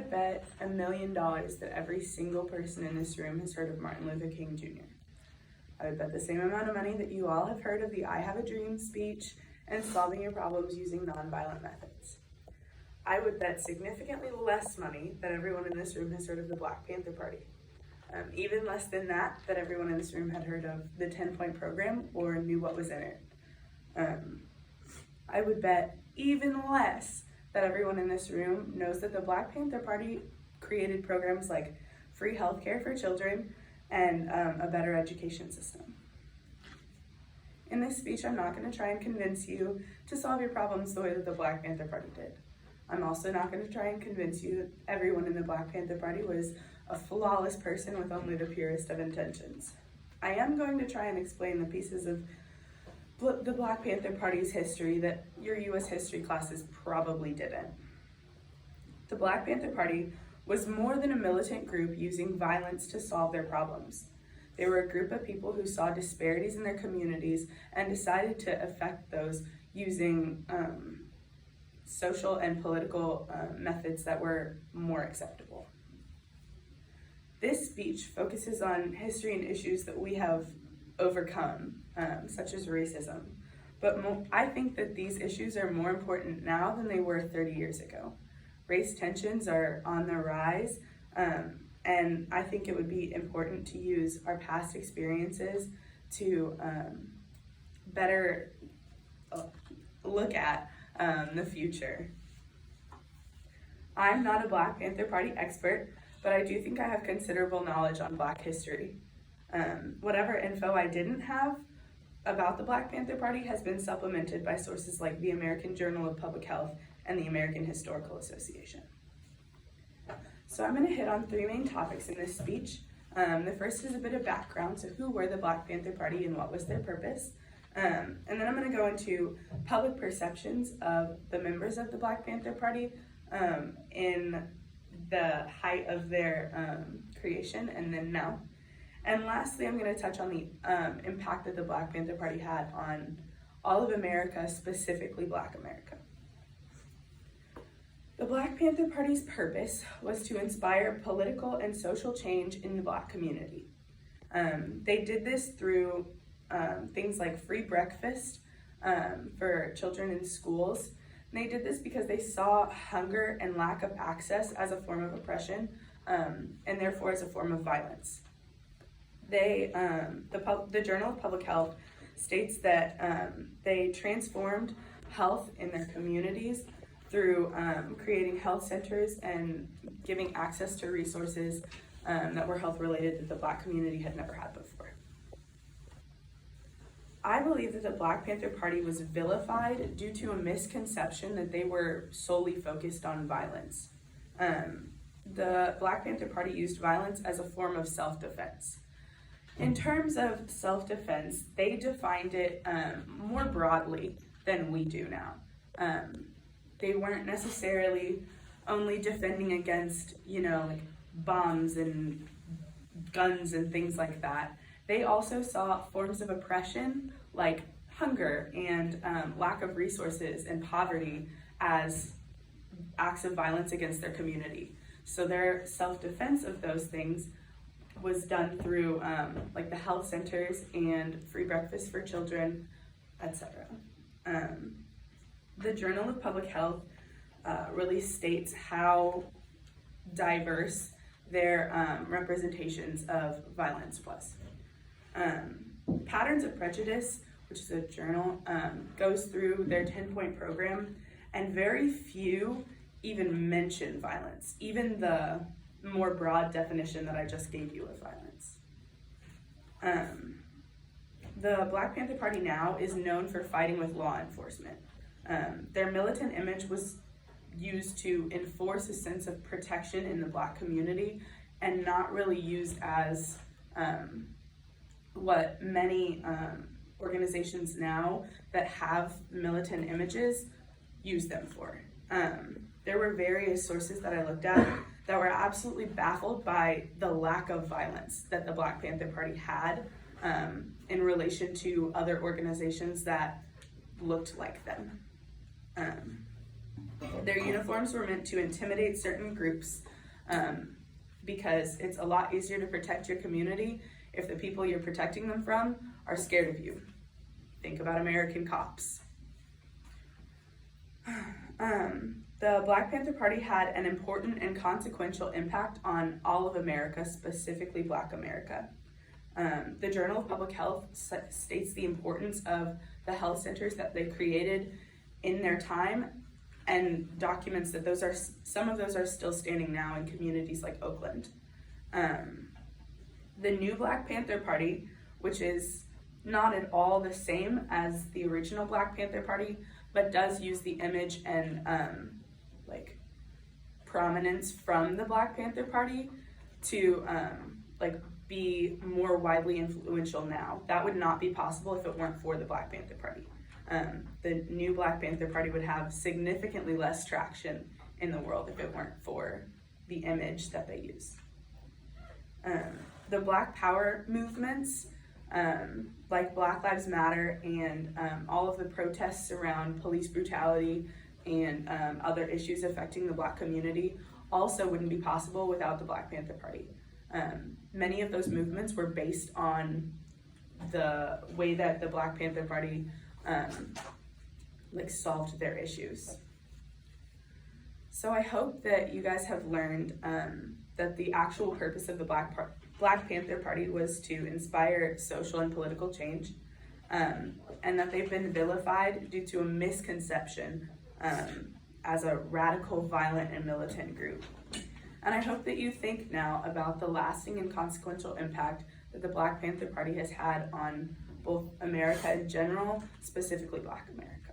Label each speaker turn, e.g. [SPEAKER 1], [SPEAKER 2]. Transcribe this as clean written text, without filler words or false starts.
[SPEAKER 1] would bet $1 million that every single person in this room has heard of Martin Luther King Jr. I would bet the same amount of money that you all have heard of the I Have a Dream speech and solving your problems using nonviolent methods. I would bet significantly less money that everyone in this room has heard of the Black Panther Party. Even less than that everyone in this room had heard of the 10-point program or knew what was in it. I would bet even less that everyone in this room knows that the Black Panther Party created programs like free healthcare for children and a better education system. In this speech, I'm not going to try and convince you to solve your problems the way that the Black Panther Party did. I'm also not going to try and convince you that everyone in the Black Panther Party was a flawless person with only the purest of intentions. I am going to try and explain the pieces of the Black Panther Party's history that your U.S. history classes probably didn't. The Black Panther Party was more than a militant group using violence to solve their problems. They were a group of people who saw disparities in their communities and decided to affect those using social and political methods that were more acceptable. This speech focuses on history and issues that we have overcome, such as racism. But I think that these issues are more important now than they were 30 years ago. Race tensions are on the rise, and I think it would be important to use our past experiences to better look at the future. I'm not a Black Panther Party expert, but I do think I have considerable knowledge on Black history. Whatever info I didn't have about the Black Panther Party has been supplemented by sources like the American Journal of Public Health and the American Historical Association. So I'm going to hit on 3 main topics in this speech. The first is a bit of background, so who were the Black Panther Party and what was their purpose? And then I'm going to go into public perceptions of the members of the Black Panther Party in the height of their creation and then now. And lastly, I'm going to touch on the impact that the Black Panther Party had on all of America, specifically Black America. The Black Panther Party's purpose was to inspire political and social change in the Black community. They did this through things like free breakfast for children in schools. And they did this because they saw hunger and lack of access as a form of oppression, and therefore as a form of violence. The Journal of Public Health states that they transformed health in their communities through creating health centers and giving access to resources that were health related that the Black community had never had before. I believe that the Black Panther Party was vilified due to a misconception that they were solely focused on violence. The Black Panther Party used violence as a form of self-defense. In terms of self-defense, they defined it more broadly than we do now. They weren't necessarily only defending against, like bombs and guns and things like that. They also saw forms of oppression like hunger and lack of resources and poverty as acts of violence against their community. So their self-defense of those things was done through like the health centers and free breakfast for children, etc. The Journal of Public Health really states how diverse their representations of violence was. Patterns of Prejudice, which is a journal, goes through their 10-point program, and very few even mention violence, even the more broad definition that I just gave you of violence. The Black Panther Party now is known for fighting with law enforcement. Their militant image was used to enforce a sense of protection in the Black community and not really used as what many organizations now that have militant images use them for. There were various sources that I looked at that were absolutely baffled by the lack of violence that the Black Panther Party had in relation to other organizations that looked like them. Their uniforms were meant to intimidate certain groups because it's a lot easier to protect your community if the people you're protecting them from are scared of you. Think about American cops. The Black Panther Party had an important and consequential impact on all of America, specifically Black America. The Journal of Public Health states the importance of the health centers that they created in their time and documents that some of those are still standing now in communities like Oakland. The new Black Panther Party, which is not at all the same as the original Black Panther Party, but does use the image and prominence from the Black Panther Party to be more widely influential now. That would not be possible if it weren't for the Black Panther Party. The new Black Panther Party would have significantly less traction in the world if it weren't for the image that they use. The Black Power movements, like Black Lives Matter and all of the protests around police brutality and other issues affecting the Black community also wouldn't be possible without the Black Panther Party. Many of those movements were based on the way that the Black Panther Party solved their issues. So I hope that you guys have learned that the actual purpose of the Black Panther Party was to inspire social and political change, and that they've been vilified due to a misconception as a radical, violent, and militant group. And I hope that you think now about the lasting and consequential impact that the Black Panther Party has had on both America in general, specifically Black America.